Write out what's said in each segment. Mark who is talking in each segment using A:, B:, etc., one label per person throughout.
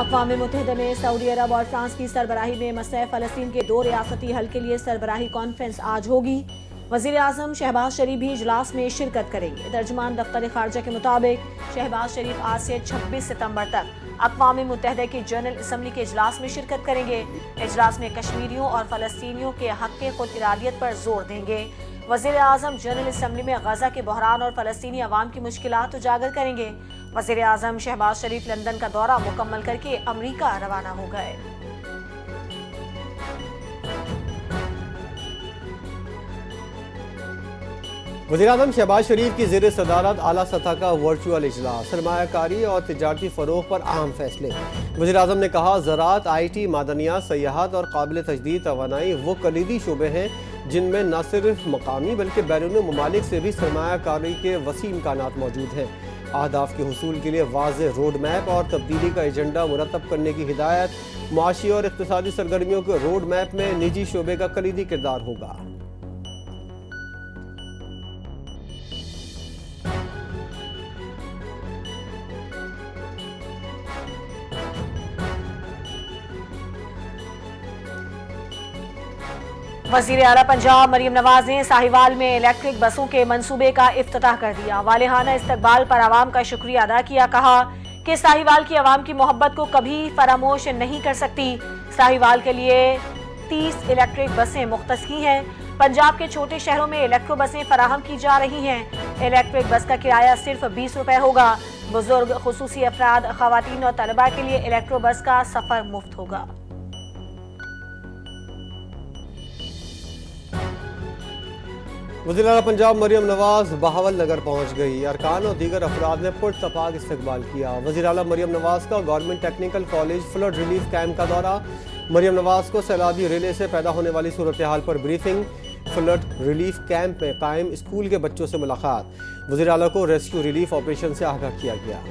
A: अक़वाम मुत्तहिदा में सऊदी अरब और फ्रांस की सरबराही में मसले फ़लस्तीन के 2 रियासती हल के लिए सरबराही कॉन्फ्रेंस आज होगी। वज़ीर आज़म शहबाज शरीफ भी इजलास में शिरकत करेंगे। तर्जुमान दफ्तर खारजा के मुताबिक शहबाज शरीफ आज से 26 सितंबर तक अक़वाम मुत्तहिदा की जनरल असम्बली के इजलास में शिरकत करेंगे। इजलास में कश्मीरियों और फ़लस्तीनियों के हक़ खुद इरादियत पर जोर देंगे। वज़ीर आज़म जनरल असम्बली में गजा के बहरान और फ़लस्तीनी अवाम की मुश्किलात उजागर करेंगे। वज़ीर आज़म शहबाज शरीफ लंदन का दौरा मुकम्मल करके अमरीका रवाना हो गए।
B: वज़ीर आज़म शहबाज शरीफ की ज़ेर सदारत आला सतह का वर्चुअल इजलास, सरमायाकारी और तिजारती फ़रोग़ पर अहम फैसले। वज़ीर आज़म ने कहा, ज़राअत, IT, मादनियात, सयाहत और काबिल तजदीद तवानाई वो कलीदी शोबे हैं जिनमें न सिर्फ मकामी बल्कि बैरून ममालिक से भी सरमायाकारी के वसी इम्कानात मौजूद हैं। अहदाफ के हुसूल के लिए वाज़ेह रोड मैप और तब्दीली का एजेंडा मुरतब करने की हिदायत। मुआशी और इक़्तिसादी सरगर्मियों के रोड मैप में निजी शोबे का कलीदी किरदार होगा।
A: वज़ीर आला पंजाब मरियम नवाज ने साहिवाल में इलेक्ट्रिक बसों के मंसूबे का इफ्तिताह कर दिया। वालिहाना इस्तकबाल पर आवाम का शुक्रिया अदा किया। कहा कि साहिवाल की आवाम की मोहब्बत को कभी फरामोश नहीं कर सकती। साहिवाल के लिए 30 इलेक्ट्रिक बसें मुख्तस की हैं। पंजाब के छोटे शहरों में इलेक्ट्रो बसें फराहम की जा रही हैं। इलेक्ट्रिक बस का किराया सिर्फ 20 रुपए होगा। बुजुर्ग, खुसूसी अफराद, खवातीन और तलबा के लिए इलेक्ट्रो बस का सफर मुफ्त होगा।
B: वज़ीर आला पंजाब मरियम नवाज बहावल नगर पहुँच गई। अरकान और दीगर अफराद ने पुरतपाक इस्तकबाल किया। वज़ीर आला मरियम नवाज का government technical college flood relief camp का दौरा। मरियम नवाज को सैलाबी रेले से पैदा होने वाली सूरत हाल पर ब्रीफिंग। फ्लड रिलीफ कैंप में कायम स्कूल के बच्चों से मुलाकात। वज़ीर आला को रेस्क्यू रिलीफ ऑपरेशन से आगाह किया गया।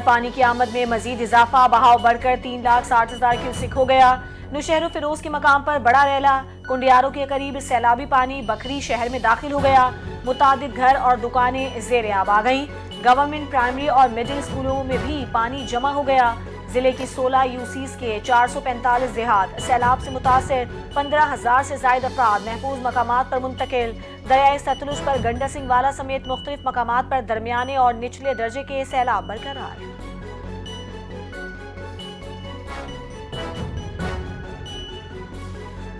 A: पानी की आमद में मजीद इजाफा, बहाव बढ़कर 3,60,000 क्यूसिक हो गया। नुशहर फिरोज के मकाम पर बड़ा रैला। कुंडियारों के करीब सैलाबी पानी बखरी शहर में दाखिल हो गया। मुतादिद घर और दुकानें ज़ेर आब आ गईं। गवर्नमेंट प्राइमरी और मिडिल स्कूलों में भी पानी जमा हो गया। जिले की 16 यूसीज के 445 देहात सैलाब से मुतासर। 15,000 से ज्यादा अफराद महफूज मकामात पर मुंतकिल। दरियाए सतलुज पर गंडा सिंह वाला समेत मुख्तलिफ मकामात पर दरमियाने और निचले दर्जे के सैलाब बरकरार।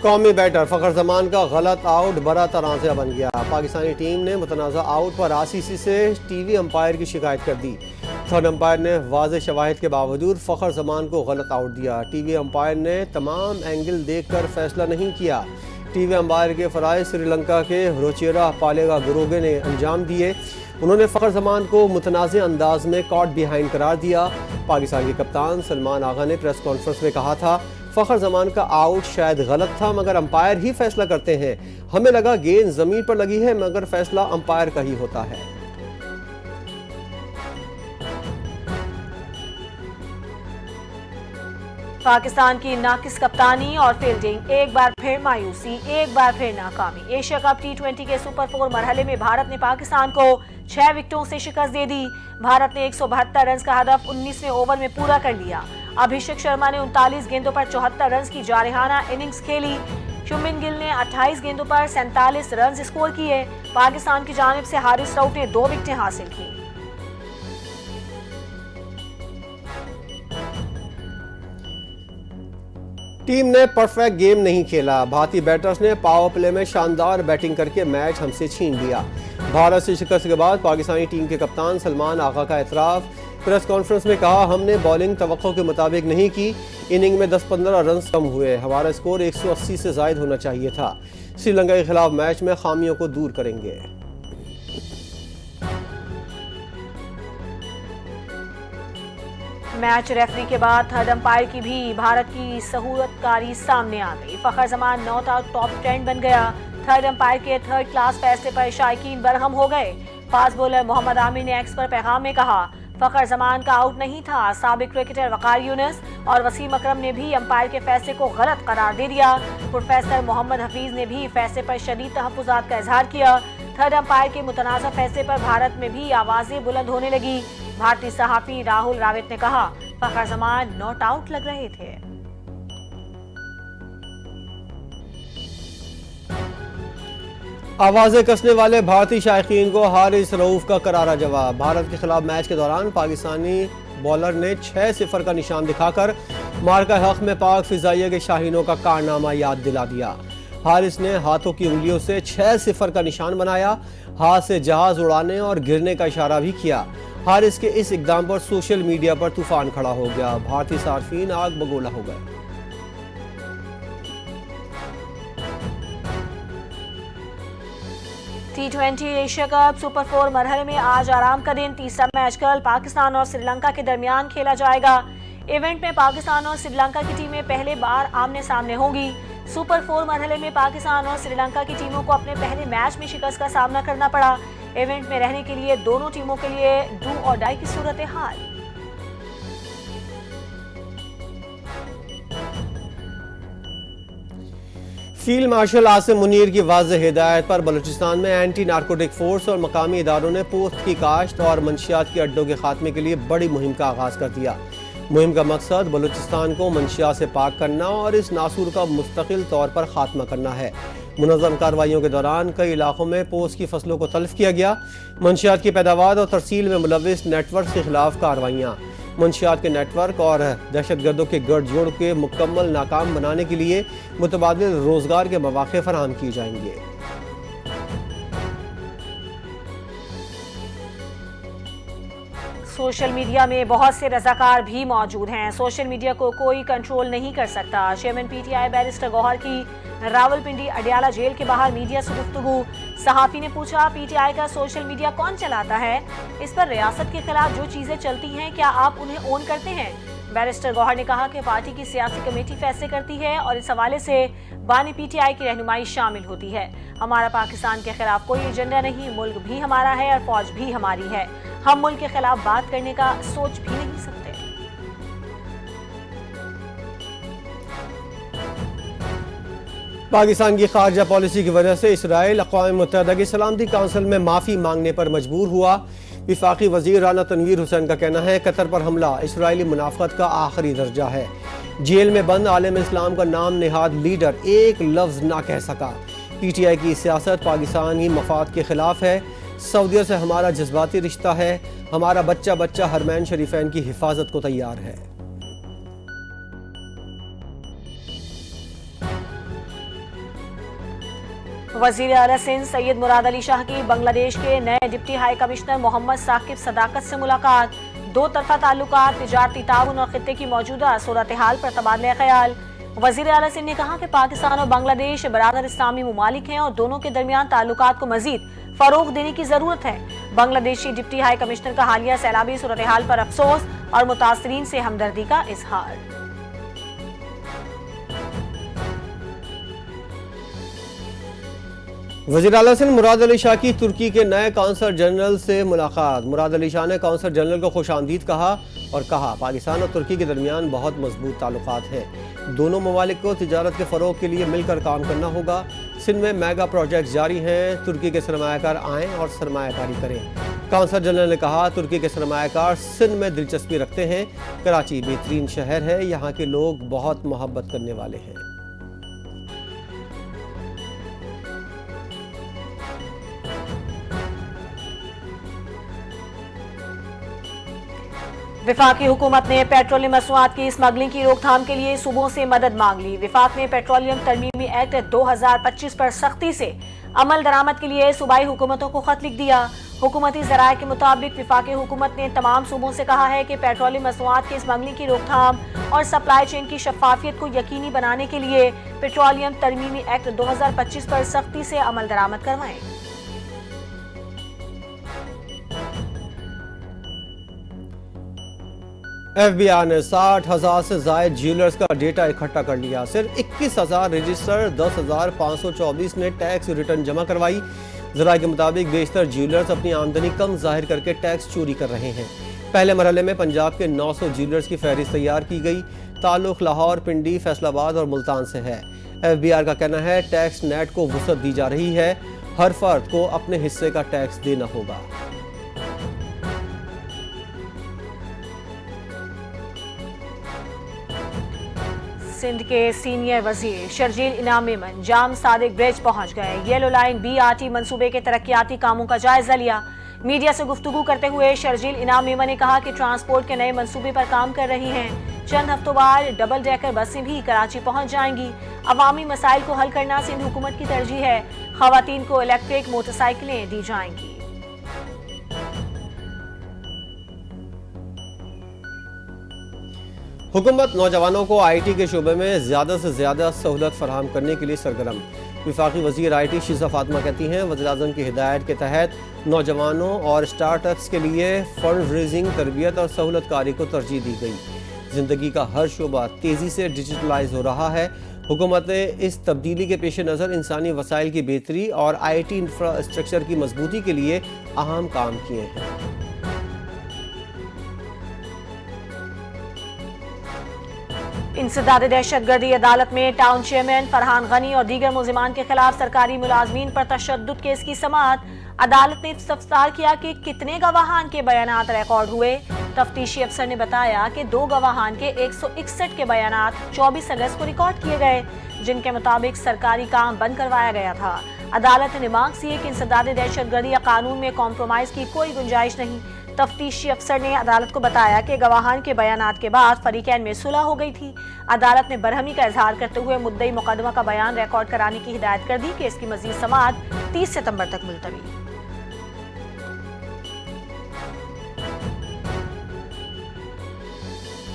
B: कौमी बैटर फखर जमान का गलत आउट बड़ा तनाज़ा बन गया। पाकिस्तानी टीम ने मुतनाज़ा आउट पर ICC से TV अंपायर की शिकायत कर दी। थर्ड अंपायर ने वाज़ेह शवाहिद के बावजूद फखर जमान को गलत आउट दिया। TV अंपायर ने तमाम एंगल देखकर फैसला नहीं किया। TV अंपायर के फ़राइज़ श्रीलंका के रोचेरा पालेगा गुरोगे ने अंजाम दिए। उन्होंने फखर जमान को मुतनाज़ अंदाज में कॉट बिहाइंड करार दिया। पाकिस्तान के कप्तान सलमान आगा ने प्रेस कॉन्फ्रेंस में कहा था, फखर जमान का आउट शायद गलत था मगर अंपायर ही फैसला करते हैं। हमें लगा गेंद जमीन पर लगी है मगर फैसला अंपायर का ही होता है।
A: पाकिस्तान की नाकिस कप्तानी और फील्डिंग, एक बार फिर मायूसी, एक बार फिर नाकामी। एशिया कप T20 के सुपर 4 मरहले में भारत ने पाकिस्तान को 6 विकेटों से शिकस्त दे दी। भारत ने 172 रन का हदफ 19वें ओवर में पूरा कर लिया। अभिषेक शर्मा ने 39 गेंदों पर 74 रन की जारहाना इनिंग्स खेली। शुभमन गिल ने 28 गेंदों पर 47 रन स्कोर किए। पाकिस्तान की जानिब से हारिस राउफ ने 2 विकेटें हासिल की।
B: टीम ने परफेक्ट गेम नहीं खेला। भारतीय बैटर्स ने पावर प्ले में शानदार बैटिंग करके मैच हमसे छीन लिया। भारत से शिकस्त के बाद पाकिस्तानी टीम के कप्तान सलमान आगा का एतराफ़। प्रेस कॉन्फ्रेंस में कहा, हमने बॉलिंग तवक्को के मुताबिक नहीं की। इनिंग में 10-15 रन कम हुए। हमारा स्कोर 180 से ज़ायद होना चाहिए था। श्रीलंका के खिलाफ मैच में खामियों को दूर करेंगे।
A: मैच रेफरी के बाद थर्ड अंपायर की भी भारत की सहूलतकारी सामने आ गई। Fakhar Zaman not out top trend बन गया। थर्ड अंपायर के थर्ड क्लास फैसले पर शायकीन बरहम हो गए। फास्ट बॉलर मोहम्मद आमिर ने एक्स पर पैगाम में कहा, फखर जमान का आउट नहीं था। साबिक क्रिकेटर वकार यूनुस और वसीम अकरम ने भी अंपायर के फैसले को गलत करार दे दिया। प्रोफेसर मोहम्मद हफीज ने भी फैसले पर शदीद तहफ्फुज़ात का इजहार किया। थर्ड अंपायर के मुतनाज़ा फैसले पर भारत में भी आवाजें बुलंद होने लगी। भारतीय सहाफी राहुल रावित ने कहा, फखर जमान नॉट आउट लग रहे थे।
B: आवाजें कसने वाले भारतीय शायकीन को हारिस रऊफ का करारा जवाब। भारत के खिलाफ मैच के दौरान पाकिस्तानी बॉलर ने 6-0 का निशान दिखाकर मार्का हक में पाक फिजाइया के शाहीनों का कारनामा याद दिला दिया। हारिस ने हाथों की उंगलियों से 6-0 का निशान बनाया, हाथ से जहाज उड़ाने और गिरने का इशारा भी किया। हारिस के इस इकदाम पर सोशल मीडिया पर तूफान खड़ा हो गया। भारतीय सार्फिन आग बगोला हो गए।
A: T20 एशिया कप सुपर 4 मरहले में आज आराम का दिन। तीसरा मैच कल पाकिस्तान और श्रीलंका के दरमियान खेला जाएगा। इवेंट में पाकिस्तान और श्रीलंका की टीमें पहले बार आमने सामने होंगी। सुपर 4 मरहले में पाकिस्तान और श्रीलंका की टीमों को अपने पहले मैच में शिकस्त का सामना करना पड़ा। इवेंट में रहने के लिए दोनों टीमों के लिए डू और डाई की सूरत हाल।
B: फील्ड मार्शल आसिम मुनीर की वाज़ेह हिदायत पर बलूचिस्तान में एंटी नारकोटिक फोर्स और मकामी इदारों ने पोस्त की काश्त और मंशियात के अड्डों के खात्मे के लिए बड़ी मुहिम का आगाज कर दिया। मुहिम का मकसद बलूचिस्तान को मंशियात से पाक करना और इस नासूर का मुस्तकिल तौर पर खात्मा करना है। मुनज़्ज़म कार्रवाइयों के दौरान कई इलाकों में पोस्त की फसलों को तल्फ किया गया। मंशियात की पैदावार और तरसील में मुलविस नेटवर्क के खिलाफ कार्रवाइयाँ। मंशियात के नेटवर्क और दहशतगर्दों के गठजोड़ के मुकम्मल नाकाम बनाने के लिए मुतबादिल रोजगार के मौक़े फराहम किए जाएंगे।
A: सोशल मीडिया में बहुत से रजाकार भी मौजूद हैं। सोशल मीडिया को कोई कंट्रोल नहीं कर सकता। चेयरमैन पीटीआई बैरिस्टर गौहर की रावलपिंडी अडियाला जेल के बाहर मीडिया से गुफ्तगू। सहाफी ने पूछा, पीटीआई का सोशल मीडिया कौन चलाता है? इस पर रियासत के खिलाफ जो चीजें चलती हैं, क्या आप उन्हें ओन करते हैं? बैरिस्टर गौहर ने कहा कि पार्टी की सियासी कमेटी फैसले करती है और इस हवाले से बानी पीटीआई की रहनुमाई शामिल होती है। हमारा पाकिस्तान के खिलाफ कोई एजेंडा नहीं। मुल्क भी हमारा है और फौज भी हमारी है। हम मुल्क के खिलाफ बात करने का सोच भी नहीं सकते।
B: पाकिस्तान की खारजा पॉलिसी की वजह से इसराइल अक़वाम मुत्तहिदा की सलामती काउंसिल में माफ़ी मांगने पर मजबूर हुआ। विफाकी वजीर राना तनवीर हुसैन का कहना है, कतर पर हमला इसराइली मुनाफ़त का आखिरी दर्जा है। जेल में बंद आलम इस्लाम का नाम नेहाद लीडर एक लफ्ज़ ना कह सका। पीटीआई की सियासत पाकिस्तानी मफाद के खिलाफ है। सऊदिया से हमारा जज्बाती रिश्ता है। हमारा बच्चा बच्चा हरमैन शरीफैन की हिफाजत को तैयार है।
A: वजीर आला सिंध सैयद मुराद अली शाह की बांग्लादेश के नए deputy high commissioner Mohammad Saqib Sadaqat से मुलाकात। दो तरफा ताल्लुकात, तिजारती ताउन और खित्ते की मौजूदा सूरत हाल पर तबादला ख्याल। वजीर आला सिंध ने कहा कि पाकिस्तान और बांग्लादेश बराबर इस्लामी मुमालिक हैं और दोनों के दरमियान ताल्लुकात को मजीद फरोग देने की जरूरत है। बांग्लादेशी डिप्टी हाई कमिश्नर का हालिया सैलाबी सूरत हाल पर अफसोस और मुतासरीन से हमदर्दी का इजहार।
B: वज़ीर आला सिंध मुराद अली शाह की तुर्की के नए काउंसलर जनरल से मुलाकात। मुराद अली शाह ने काउंसलर जनरल को खुशामदीद कहा और कहा, पाकिस्तान और तुर्की के दरमियान बहुत मजबूत ताल्लुकात हैं। दोनों ममालिक को तिजारत के फ़रोग के लिए मिलकर काम करना होगा। सिंध में मेगा प्रोजेक्ट जारी हैं। तुर्की के सरमायाकार आएँ और सरमायाकारी करें। काउंसलर जनरल ने कहा, तुर्की के सरमायाकार सिंध में दिलचस्पी रखते हैं। कराची बेहतरीन शहर है, यहाँ के लोग बहुत मोहब्बत करने वाले हैं।
A: विफाकी हुकूमत ने पेट्रोलियम मसनूआत की स्मगलिंग की रोकथाम के लिए सूबों से मदद मांग ली। विफाक ने पेट्रोलियम तरमीमी एक्ट 2025 पर सख्ती से अमल दरामद के लिए सूबाई हुकूमतों को खत लिख दिया। हुकूमती जराये के मुताबिक विफाकी हुकूमत ने तमाम सूबों से कहा है कि पेट्रोलियम मसनूआत की स्मगलिंग की रोकथाम और सप्लाई चेन की शफाफियत को यकीनी बनाने के लिए पेट्रोलियम तरमीमी एक्ट 2025 पर सख्ती से अमल दरामद करवाएं।
B: FBI ने 60,000 से ज़ायद ज्वेलर्स का डेटा इकट्ठा कर लिया। सिर्फ 21,000 रजिस्टर 10,524 ने टैक्स रिटर्न जमा करवाई। ज़राए के मुताबिक बेशतर ज्वेलर्स अपनी आमदनी कम जाहिर करके टैक्स चोरी कर रहे हैं। पहले मरहले में पंजाब के 900 ज्वेलर्स की फहरिस्त तैयार की गई। ताल्लुक लाहौर, पिंडी, फैसलाबाद और मुल्तान से है। FBR का कहना है टैक्स नेट को वुसअत दी जा रही है, हर फर्द को अपने हिस्से का टैक्स देना होगा।
A: सिंध के सीनियर वजीर शर्जील इनाम मेमन जाम सादिक ब्रिज पहुंच गए। येलो लाइन BRT मंसूबे के तरक्याती कामों का जायजा लिया। मीडिया से गुफ्तगू करते हुए शर्जील इनाम मेमन ने कहा कि ट्रांसपोर्ट के नए मंसूबे पर काम कर रही हैं। चंद हफ्तों बाद डबल डेकर बसें भी कराची पहुंच जाएंगी। अवामी मसाइल को हल करना सिंध हुकूमत की तरजीह है। खवातीन को इलेक्ट्रिक मोटरसाइकिलें दी जाएंगी।
B: हुकूमत नौजवानों को IT के शोबे में ज़्यादा से ज़्यादा सहूलत फराहम करने के लिए सरगर्म। विफाकी वज़ीर IT शीज़ा फातिमा कहती हैं वज़ीर-ए-आज़म की हिदायत के तहत नौजवानों और स्टार्टअप्स के लिए फंड रेजिंग, तरबियत और सहूलतकारी को तरजीह दी गई। ज़िंदगी का हर शोबा तेज़ी से डिजिटलाइज हो रहा है। हुकूमत ने इस तब्दीली के पेश नज़र इंसानी वसाइल की बेहतरी और IT इंफ्रास्ट्रक्चर की मजबूती के लिए अहम काम किए हैं।
A: इंसदाद दहशतगर्दी अदालत में टाउन चेयरमैन फरहान गनी और दीगर मुलजिमान के खिलाफ सरकारी मुलाजमीन पर तशद्दुद केस की समाअत। अदालत ने इस्तफसार किया कि कितने गवाहान के बयानात रिकॉर्ड हुए। तफ्तीशी अफसर ने बताया कि 2 गवाहान के 161 के बयानात 24 अगस्त को रिकॉर्ड किए गए, जिनके मुताबिक सरकारी काम बंद करवाया गया था। अदालत ने मांग की है कि इंसदाद दहशतगर्दी या कानून में कॉम्प्रोमाइज की कोई गुंजाइश नहीं। तफ्तीशी अफसर ने अदालत को बताया कि गवाहान के बयानात के बाद फरीकैन में सुलह हो गई थी। अदालत ने बरहमी का इजहार करते हुए मुद्दई मुकदमा का बयान रिकॉर्ड कराने की हिदायत कर दी कि इसकी मजीद समाअत 30 सितंबर तक मुलतवी।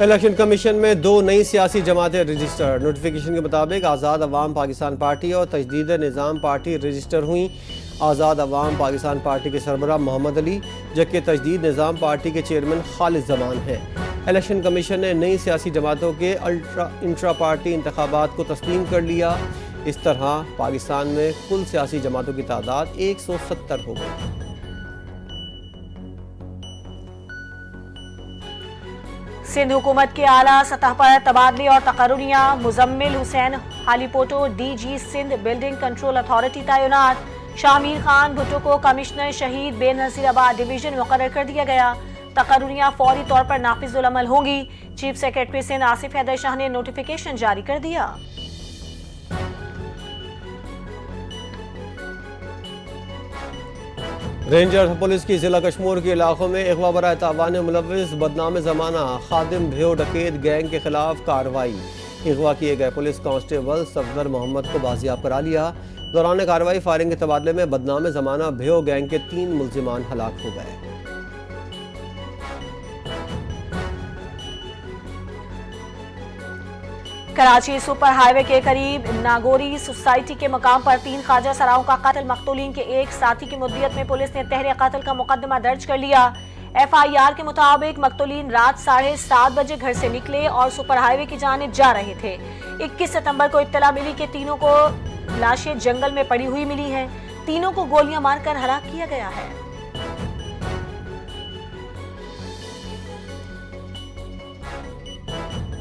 B: इलेक्शन कमीशन में 2 नई सियासी जमातें रजिस्टर। नोटिफिकेशन के मुताबिक आज़ाद अवाम पाकिस्तान पार्टी और तजदीद निज़ाम पार्टी रजिस्टर हुई। आज़ाद अवाम पाकिस्तान पार्टी के सरबराह मोहम्मद अली, जबकि तजदीद निज़ाम पार्टी के चेयरमैन खालिद जमान हैं। इलेक्शन कमीशन ने नई सियासी जमातों के इंट्रा पार्टी इंतखाबात को तस्लीम कर लिया। इस तरह पाकिस्तान में कुल सियासी जमातों की तादाद 170 हो गई।
A: सिंध हुकूमत के आला सतह पर तबादले और तकर्रुरियां। Muzammil Hussain Halepoto DG Sindh building control authority तैनात। शामिर खान भुट्टो को कमिश्नर शहीद बेनज़ीराबाद डिवीजन मुकर्रर कर दिया गया। तकर्रुरियां फौरी तौर पर नाफिजुल अमल होंगी। चीफ सेक्रेटरी सिंध आसिफ हैदर शाह ने नोटिफिकेशन जारी कर दिया।
B: रेंजर पुलिस की जिला कश्मीर के इलाकों में अगवा बराए तावान मुलव्विस बदनाम ज़माना खादिम भेव डकैत गैंग के खिलाफ कार्रवाई। अगवा किए गए पुलिस कांस्टेबल सफदर मोहम्मद को बाजियाब करा लिया। दौरान कार्रवाई फायरिंग के तबादले में बदनाम ज़माना भेव गैंग के 3 मुलजिमान हलाक हो गए।
A: कराची सुपर हाईवे के करीब नागोरी सोसाइटी के मकाम पर 3 ख्वाजा सराओं का कत्ल। मकतूलीन के एक साथी की मुद्दियत में पुलिस ने तहरीर कत्ल का मुकदमा दर्ज कर लिया। FIR के मुताबिक मकतूलीन रात 7:30 बजे घर से निकले और सुपर हाईवे की जानिब जा रहे थे। 21 सितंबर को इत्तला मिली कि तीनों को लाशें जंगल में पड़ी हुई मिली हैं। तीनों को गोलियां मारकर हलाक किया गया है।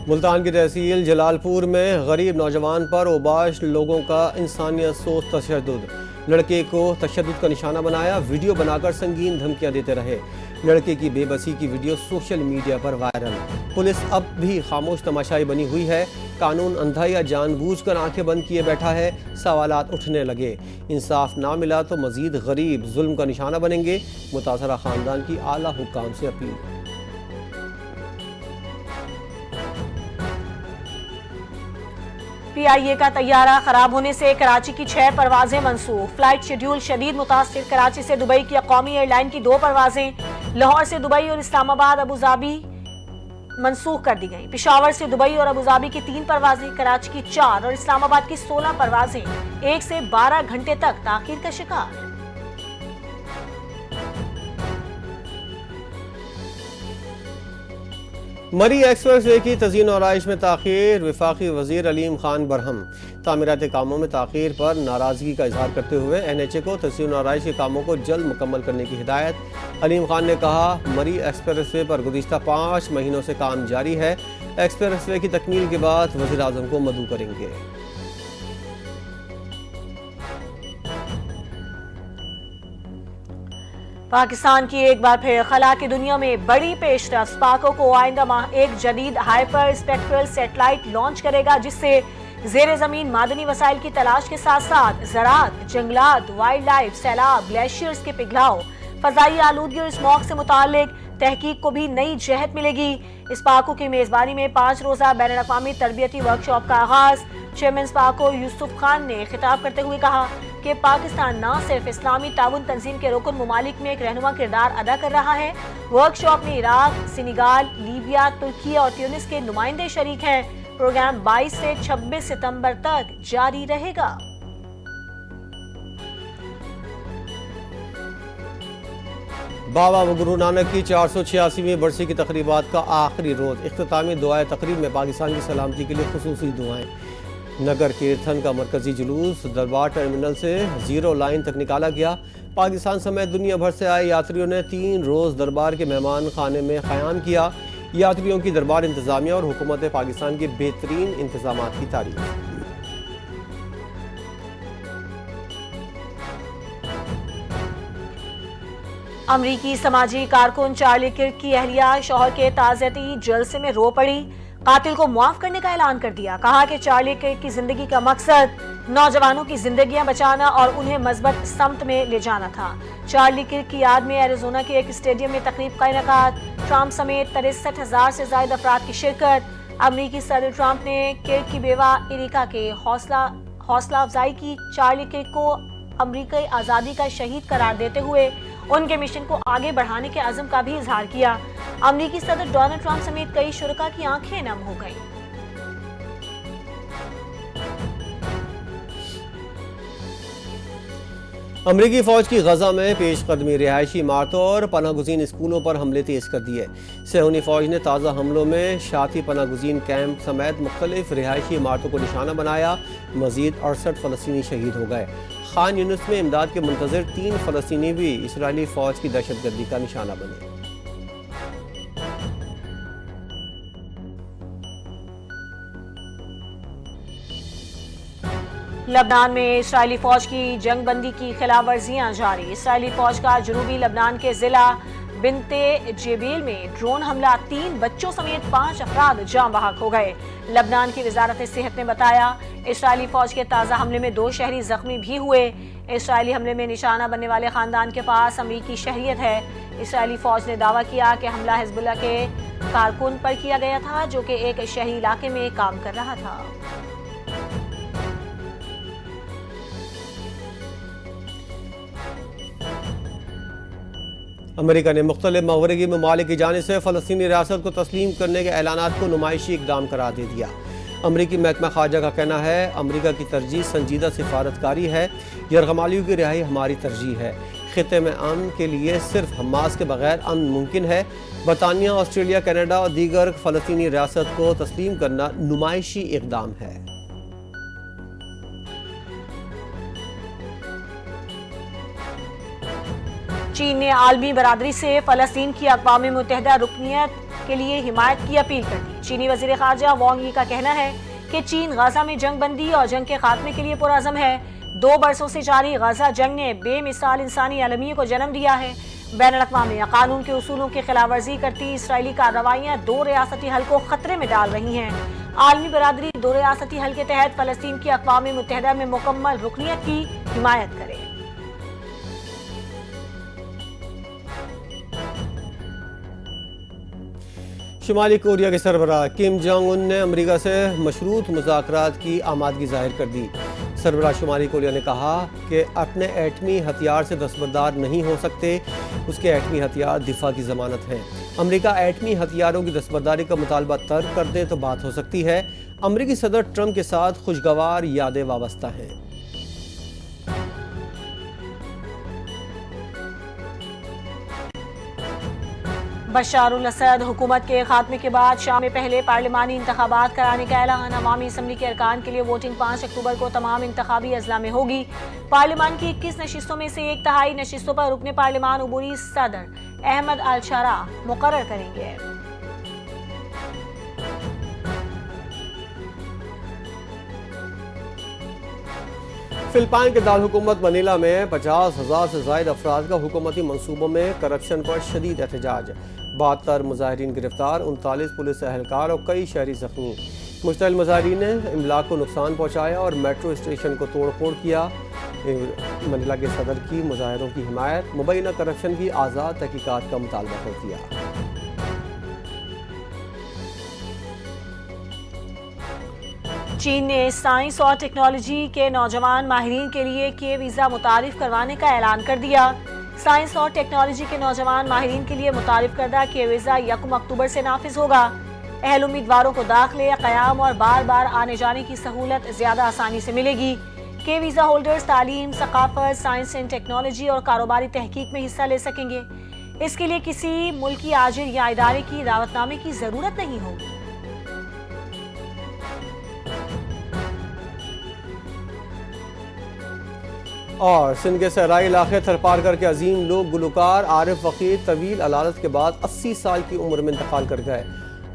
B: मुल्तान की तहसील जलालपुर में गरीब नौजवान पर ओबाश लोगों का इंसानियत सोच तशद्दुद। लड़के को तशद्दुद का निशाना बनाया, वीडियो बनाकर संगीन धमकियां देते रहे। लड़के की बेबसी की वीडियो सोशल मीडिया पर वायरल। पुलिस अब भी खामोश तमाशाई बनी हुई है। कानून अंधा या जानबूझकर आंखें बंद किए बैठा है। सवालात उठने लगे। इंसाफ ना मिला तो मजीद गरीब जुल्म का निशाना बनेंगे। मुतासरा खानदान की आला हुक्काम से अपील।
A: PIA का तैयारा खराब होने से कराची की 6 परवाजें मनसूख। फ्लाइट शेड्यूल शदीद मुतासिर। कराची से दुबई की अक़ौमी एयरलाइन की 2 परवाजें, लाहौर से दुबई और इस्लामाबाद अबूधाबी मनसूख कर दी गई। पेशावर से दुबई और अबूधाबी की 3 परवाजें, कराची की 4 और इस्लामाबाद की 16 परवाजें 1 से 12 घंटे तक ताख़ीर का शिकार।
B: मरी एक्सप्रेस वे की तज़ीन और आइश में ताख़ीर, वफाकी वज़ीर अलीम खान बरहम। तामीराती कामों में ताख़ीर पर नाराज़गी का इजहार करते हुए NHA को तज़ीन और आइश के कामों को जल्द मुकम्मल करने की हिदायत। अलीम खान ने कहा, मरी एक्सप्रेस वे पर गुज़िश्ता 5 महीनों से काम जारी है। एक्सप्रेस वे की तकमील के बाद वज़ीर आज़म को मदऊ करेंगे।
A: पाकिस्तान की एक बार फिर खला की दुनिया में बड़ी पेशरफ्त। स्पाको को आइंदा माह एक जदीद हाइपर स्पेक्ट्रल सैटेलाइट लॉन्च करेगा, जिससे जेर जमीन मादनी वसाइल की तलाश के साथ साथ ज़राअत, जंगलात, वाइल्ड लाइफ, सैलाब, ग्लेशियर्स के पिघलाव, फजाई आलूदगी और स्मॉग से मुतालिक तहकीक को भी नई जहत मिलेगी। स्पाको की मेजबानी में 5 रोज़ा बैनुल-अक़वामी तरबियती वर्कशॉप का आगाज। चेयरमैन स्पाको यूसुफ खान ने खिताब करते हुए कहा कि पाकिस्तान न सिर्फ इस्लामी ताउन तंजीम के रुकन ममालिक में एक रहनुमा किरदार अदा कर रहा है, वर्कशॉप में इराक, सेनेगाल, लीबिया, तुर्की और ट्यूनिस के नुमाइंदे शरीक हैं। प्रोग्राम 22 से 26 सितंबर तक जारी रहेगा।
B: बाबा व गुरु नानक की 486वीं बरसी की तकरीबात का आखिरी रोज़। इख्तितामी दुआए तकरीब में पाकिस्तान की सलामती के लिए खुसूसी दुआएं। नगर कीर्तन का मरकजी जुलूस दरबार टर्मिनल से जीरो लाइन तक निकाला गया। पाकिस्तान समेत दुनिया भर से आए यात्रियों ने 3 रोज़ दरबार के मेहमान खाने में क़याम किया। यात्रियों की दरबार इंतज़ामिया और हुकूमत पाकिस्तान के बेहतरीन इंतजामात की तारीफ।
A: अमरीकी समाजी कारकुन चार्ली किर्क की अहलिया शौहर के ताज़ियती जलसे में रो पड़ी। कातिल को मुआफ करने का ऐलान कर दिया। कहा कि चार्ली किर्क की जिंदगी का मकसद नौजवानों की जिंदगियां बचाना और उन्हें मजबूत समत में ले जाना था। चार्ली किर्क की याद में एरिजोना के एक स्टेडियम में तकरीब का इनेकाद। ट्रंप समेत 63,000 से ज्यादा अफराद की शिरकत। अमरीकी सदर ट्रंप ने किर्क की बेवा इरिका के हौसला अफजाई की। चार्ली किर्क को अमरीकी आज़ादी का शहीद करार देते हुए उनके मिशन को आगे बढ़ाने के अज़म का भी इजहार किया। अमरीकी सदर डोनाल्ड ट्रंप समेत कई शुरका की आंखें नम हो गईं।
B: अमरीकी फौज की गजा में पेशकदमी, रिहायशी इमारतों और पनाहगुजीन स्कूलों पर हमले तेज कर दिए। सेहूनी फौज ने ताज़ा हमलों में शाती पनाहगुजीन कैंप समेत मुख्तलिफ रिहायशी इमारतों को निशाना बनाया। मजीद 68 फ़लस्तीनी शहीद हो गए। खान यूनिस में इमदाद के मुंतज़िर 3 फ़लस्तीनी भी इसराइली फौज की दहशतगर्दी का निशाना बने।
A: लबनान में इसराइली फौज की जंगबंदी की खिलाफ वर्जियां जारी। इसराइली फौज का जनूबी लबनान के जिला बिनते जेबेल में ड्रोन हमला, 3 बच्चों समेत 5 अफराद जाँ बहक हो गए। लबनान की वजारत सेहत ने बताया, इसराइली फौज के ताज़ा हमले में 2 शहरी जख्मी भी हुए। इसराइली हमले में निशाना बनने वाले खानदान के पास अमरीकी शहरियत है। इसराइली फौज ने दावा किया कि हमला हिजबुल्लाह के कारकुन पर किया गया था, जो कि एक शहरी इलाके में काम कर रहा था।
B: अमेरिका ने मुख्तलिफ मगरबी ममालिक की जानिब से फ़लस्तीनी रियासत को तस्लीम करने के ऐलानात को नुमाइशी इक़दाम करार दे दिया। अमरीकी महकमा खारजा का कहना है, अमरीका की तरजीह संजीदा सिफारतकारी है। यरगमालियों की रिहाई हमारी तरजीह है। खिते में अमन के लिए सिर्फ हमास के बगैर अमन मुमकिन है। बरतानिया, ऑस्ट्रेलिया, कनाडा और दीगर फ़लस्तीनी रियासत को तस्लीम करना नुमाइशी इक़दाम है।
A: चीन ने आलमी बरादरी से फ़लस्तीन की अक़वाम मुत्तहिदा रुकनियत के लिए हिमायत की अपील कर दी। चीनी वज़ीर ख़ारजा वांग यी का कहना है कि चीन गाज़ा में जंग बंदी और जंग के खात्मे के लिए पुरअज़म है। 2 बरसों से जारी गाज़ा जंग ने बेमिसाल इंसानी अलमियत को जन्म दिया है। बैनुल-अक़वामी कानून के उसूलों की खिलाफ वर्जी करती इसराइली कार्रवाइयाँ 2 रियासती हल को खतरे में डाल रही हैं। आलमी बरादरी 2 रियासती हल के तहत फ़लस्तीन की अक़वाम मुत्तहिदा में मुकम्मल रुकनियत की हिमायत करे।
B: शुमाली कोरिया के सरबराह किम जोंग उन ने अमेरिका से मशरूत मुज़ाकरात की आमादगी जाहिर कर दी। सरबराह शुमाली कोरिया ने कहा कि अपने एटमी हथियार से दस्तबरदार नहीं हो सकते, उसके एटमी हथियार दिफा की ज़मानत हैं। अमेरिका एटमी हथियारों की दस्तबरदारी का मुतालबा तर्क कर दे तो बात हो सकती है। अमेरिकी सदर ट्रंप के साथ खुशगवार यादें वाबस्ता हैं।
A: बशारुल असद हुकूमत के खात्मे के बाद शाम में पहले पार्लिमानी इंतखाबात कराने का ऐलान। अवामी असम्बली के अरकान के लिए वोटिंग 5 अक्टूबर को तमाम इंतखाबी अजला में होगी। पार्लिमान की 21 नशिस्तों में से 1/3 नशिस्तों पर रुकने पार्लिमान अबूरी सदर अहमद अल शारा मुकर्रर करेंगे।
B: फिलिपाइन के दारकूमत मनीला में 50,000 से ज्यादा अफराद का हुकूमती मनसूबों में करप्शन पर शदीद एहतजाज। 72 मुजाहिरीन गिरफ्तार, 39 पुलिस एहलकार और कई शहरी जख्मी। मुश्तल मुजाहिरीन ने इमलाक को नुकसान पहुँचाया और मेट्रो स्टेशन को तोड़ फोड़ किया। मनीला के सदर की मुजाहिरों की हिमायत, मुबैना करप्शन की आज़ाद तहकीकात का मुतालबा कर दिया।
A: चीन ने साइंस और टेक्नोलॉजी के नौजवान माहिरीन के लिए के वीज़ा मुतारिफ करवाने का ऐलान कर दिया। साइंस और टेक्नोलॉजी के नौजवान माहिरीन के लिए मुतारिफ करदा के वीज़ा 1 अक्टूबर से नाफिज होगा। अहल उम्मीदवारों को दाखिले, क़याम और बार बार आने जाने की सहूलत ज़्यादा आसानी से मिलेगी। के वीज़ा होल्डर्स तालीम, सकाफत, साइंस एंड टेक्नोलॉजी और कारोबारी तहकीक में हिस्सा ले सकेंगे। इसके लिए किसी मुल्की आजिर या इदारे की दावतनामे की ज़रूरत नहीं होगी।
B: और सिंध के सहराई इलाके थरपारकर के अजीम लोग गुलकार आरिफ फ़कीर तवील अलालत के बाद 80 साल की उम्र में इंतकाल कर गए।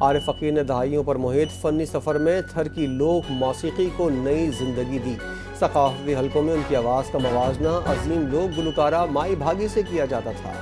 B: आरिफ फ़कीर ने दहाइयों पर मुहित फ़नी सफ़र में थर की लोक मौसीकी को नई जिंदगी दी। सकाफती हलकों में उनकी आवाज़ का मवाजना अजीम लोग गुलकारा माई भागी से किया जाता था।